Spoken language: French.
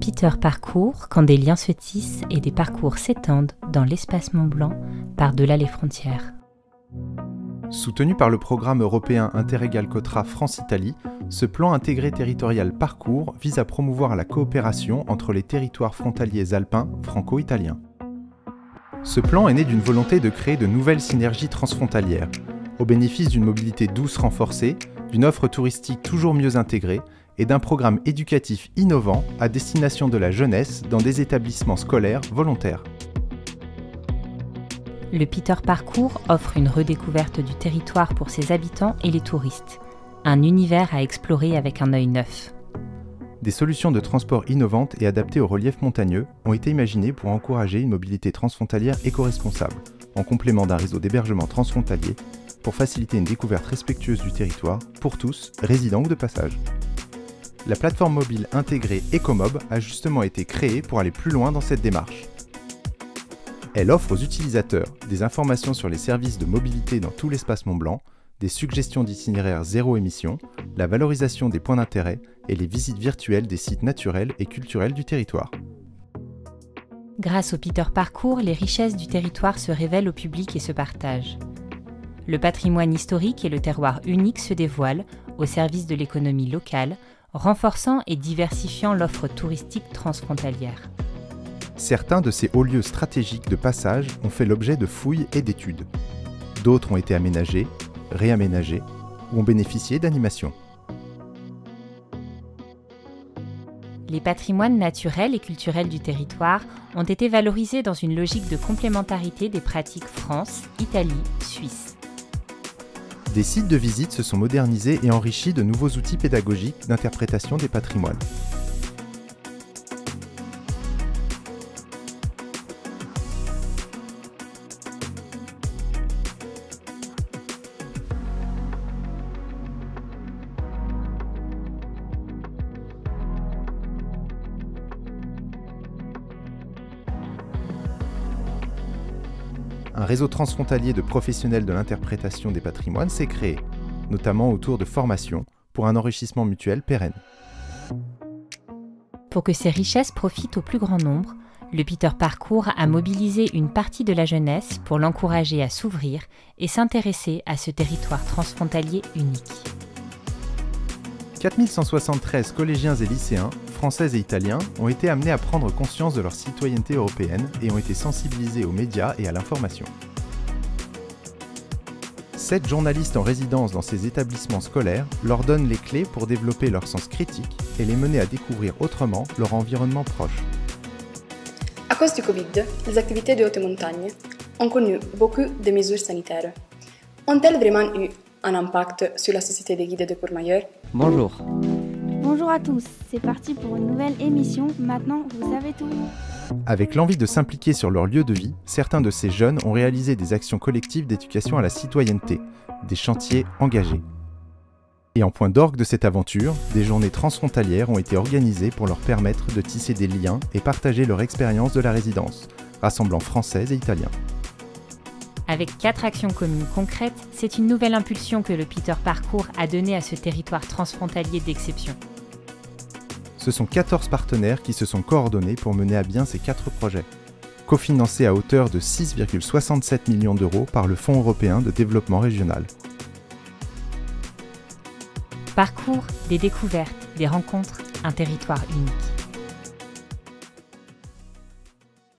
Peter Parcours, quand des liens se tissent et des parcours s'étendent dans l'espace Mont-Blanc, par-delà les frontières. Soutenu par le programme européen Interrégal Cotra France-Italie, ce plan intégré territorial Parcours vise à promouvoir la coopération entre les territoires frontaliers alpins franco-italiens. Ce plan est né d'une volonté de créer de nouvelles synergies transfrontalières, au bénéfice d'une mobilité douce renforcée, d'une offre touristique toujours mieux intégrée et d'un programme éducatif innovant à destination de la jeunesse dans des établissements scolaires volontaires. Le Peter Parcours offre une redécouverte du territoire pour ses habitants et les touristes, un univers à explorer avec un œil neuf. Des solutions de transport innovantes et adaptées au relief montagneux ont été imaginées pour encourager une mobilité transfrontalière éco-responsable, en complément d'un réseau d'hébergement transfrontalier, pour faciliter une découverte respectueuse du territoire pour tous, résidents ou de passage. La plateforme mobile intégrée Ecomob a justement été créée pour aller plus loin dans cette démarche. Elle offre aux utilisateurs des informations sur les services de mobilité dans tout l'espace Mont-Blanc, des suggestions d'itinéraires zéro émission, la valorisation des points d'intérêt et les visites virtuelles des sites naturels et culturels du territoire. Grâce au Peter Parcours, les richesses du territoire se révèlent au public et se partagent. Le patrimoine historique et le terroir unique se dévoilent au service de l'économie locale, renforçant et diversifiant l'offre touristique transfrontalière. Certains de ces hauts lieux stratégiques de passage ont fait l'objet de fouilles et d'études. D'autres ont été aménagés, réaménagés ou ont bénéficié d'animations. Les patrimoines naturels et culturels du territoire ont été valorisés dans une logique de complémentarité des pratiques France, Italie, Suisse. Des sites de visite se sont modernisés et enrichis de nouveaux outils pédagogiques d'interprétation des patrimoines. Un réseau transfrontalier de professionnels de l'interprétation des patrimoines s'est créé, notamment autour de formations, pour un enrichissement mutuel pérenne. Pour que ces richesses profitent au plus grand nombre, le Peter Parcours a mobilisé une partie de la jeunesse pour l'encourager à s'ouvrir et s'intéresser à ce territoire transfrontalier unique. 4173 collégiens et lycéens, français et italiens, ont été amenés à prendre conscience de leur citoyenneté européenne et ont été sensibilisés aux médias et à l'information. 7 journalistes en résidence dans ces établissements scolaires leur donnent les clés pour développer leur sens critique et les mener à découvrir autrement leur environnement proche. À cause du Covid, les activités de haute montagne ont connu beaucoup de mesures sanitaires. Ont-elles vraiment eu un impact sur la Société des guides de Courmayeur? Bonjour. Bonjour à tous, c'est parti pour une nouvelle émission. Maintenant, vous savez tout. Avec l'envie de s'impliquer sur leur lieu de vie, certains de ces jeunes ont réalisé des actions collectives d'éducation à la citoyenneté, des chantiers engagés. Et en point d'orgue de cette aventure, des journées transfrontalières ont été organisées pour leur permettre de tisser des liens et partager leur expérience de la résidence, rassemblant Français et Italiens. Avec 4 actions communes concrètes, c'est une nouvelle impulsion que le Peter Parcours a donnée à ce territoire transfrontalier d'exception. Ce sont 14 partenaires qui se sont coordonnés pour mener à bien ces 4 projets, cofinancés à hauteur de 6,67 millions d'euros par le Fonds européen de développement régional. Parcours, des découvertes, des rencontres, un territoire unique.